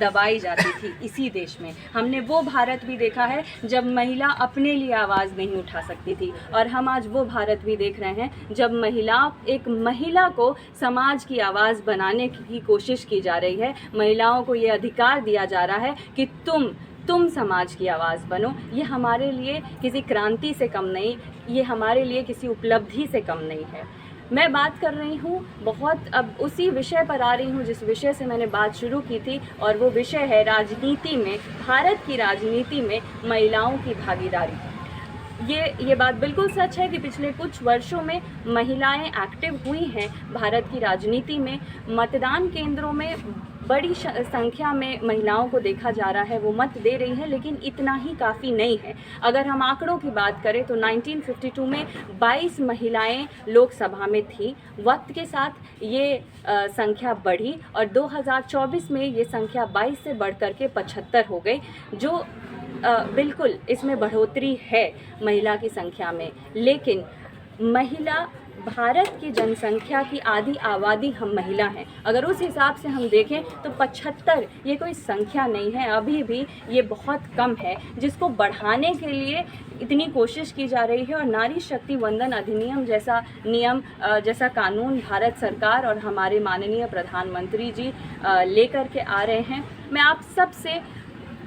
दबाई जाती थी इसी देश में। हमने वो भारत भी देखा है जब महिला अपने लिए आवाज़ नहीं उठा सकती थी, और हम आज वो भारत भी देख रहे हैं जब एक महिला को समाज की आवाज़ बनाने की कोशिश की जा रही है। महिलाओं को ये अधिकार दिया जा रहा है कि तुम समाज की आवाज़ बनो। ये हमारे लिए किसी क्रांति से कम नहीं, ये हमारे लिए किसी उपलब्धि से कम नहीं है। मैं बात कर रही हूँ अब उसी विषय पर आ रही हूँ जिस विषय से मैंने बात शुरू की थी, और वो विषय है राजनीति में, भारत की राजनीति में महिलाओं की भागीदारी। ये बात बिल्कुल सच है कि पिछले कुछ वर्षों में महिलाएं एक्टिव हुई हैं भारत की राजनीति में। मतदान केंद्रों में बड़ी संख्या में महिलाओं को देखा जा रहा है, वो मत दे रही हैं, लेकिन इतना ही काफ़ी नहीं है। अगर हम आंकड़ों की बात करें तो 1952 में 22 महिलाएं लोकसभा में थी। वक्त के साथ ये संख्या बढ़ी और 2024 में ये संख्या 22 से बढ़ कर के 75 हो गई, जो बिल्कुल इसमें बढ़ोतरी है महिला की संख्या में। लेकिन भारत की जनसंख्या की आधी आबादी हम महिला हैं। अगर उस हिसाब से हम देखें तो 75 ये कोई संख्या नहीं है, अभी भी ये बहुत कम है, जिसको बढ़ाने के लिए इतनी कोशिश की जा रही है। और नारी शक्ति वंदन अधिनियम जैसा कानून भारत सरकार और हमारे माननीय प्रधानमंत्री जी लेकर के आ रहे हैं। मैं आप सबसे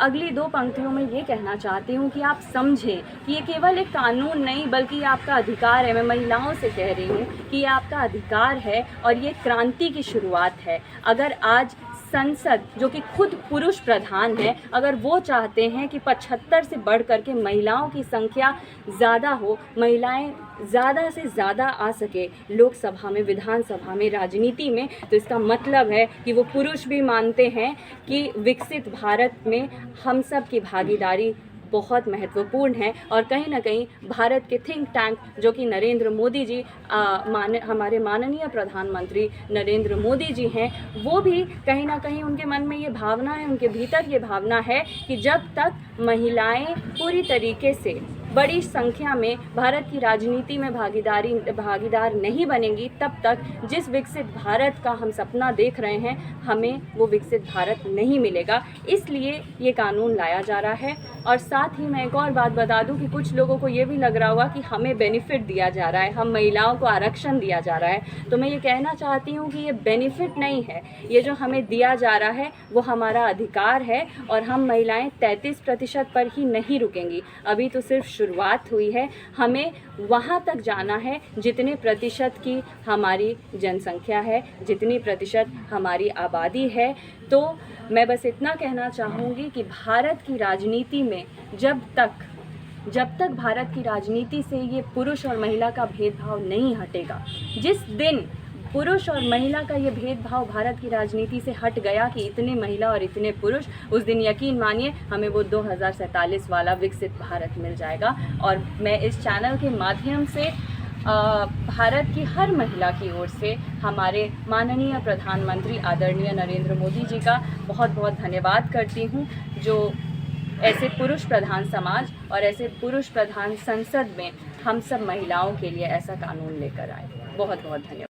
अगली 2 पंक्तियों में ये कहना चाहती हूँ कि आप समझें कि ये केवल एक कानून नहीं बल्कि ये आपका अधिकार है। मैं महिलाओं से कह रही हूँ कि ये आपका अधिकार है और ये क्रांति की शुरुआत है। अगर आज संसद, जो कि खुद पुरुष प्रधान है, अगर वो चाहते हैं कि 75 से बढ़ कर के महिलाओं की संख्या ज़्यादा हो, महिलाएं ज़्यादा से ज़्यादा आ सके लोकसभा में, विधानसभा में, राजनीति में, तो इसका मतलब है कि वो पुरुष भी मानते हैं कि विकसित भारत में हम सब की भागीदारी बहुत महत्वपूर्ण है। और कहीं ना कहीं भारत के थिंक टैंक, जो कि नरेंद्र मोदी जी हमारे माननीय प्रधानमंत्री नरेंद्र मोदी जी हैं, वो भी कहीं ना कहीं उनके मन में ये भावना है, उनके भीतर ये भावना है कि जब तक महिलाएं पूरी तरीके से बड़ी संख्या में भारत की राजनीति में भागीदार नहीं बनेंगी, तब तक जिस विकसित भारत का हम सपना देख रहे हैं, हमें वो विकसित भारत नहीं मिलेगा। इसलिए ये कानून लाया जा रहा है। और साथ ही मैं एक और बात बता दूं कि कुछ लोगों को ये भी लग रहा होगा कि हमें बेनिफिट दिया जा रहा है, हम महिलाओं को आरक्षण दिया जा रहा है। तो मैं ये कहना चाहती हूँ कि ये बेनिफिट नहीं है, ये जो हमें दिया जा रहा है वो हमारा अधिकार है। और हम महिलाएँ 33% पर ही नहीं रुकेंगी, अभी तो सिर्फ शुरुआत हुई है। हमें वहाँ तक जाना है जितने प्रतिशत की हमारी जनसंख्या है, जितनी प्रतिशत हमारी आबादी है। तो मैं बस इतना कहना चाहूँगी कि भारत की राजनीति में जब तक भारत की राजनीति से ये पुरुष और महिला का भेदभाव नहीं हटेगा, जिस दिन पुरुष और महिला का ये भेदभाव भारत की राजनीति से हट गया कि इतने महिला और इतने पुरुष, उस दिन यकीन मानिए हमें वो 2047 वाला विकसित भारत मिल जाएगा। और मैं इस चैनल के माध्यम से भारत की हर महिला की ओर से हमारे माननीय प्रधानमंत्री आदरणीय नरेंद्र मोदी जी का बहुत बहुत धन्यवाद करती हूँ, जो ऐसे पुरुष प्रधान समाज और ऐसे पुरुष प्रधान संसद में हम सब महिलाओं के लिए ऐसा कानून लेकर आए। बहुत बहुत धन्यवाद।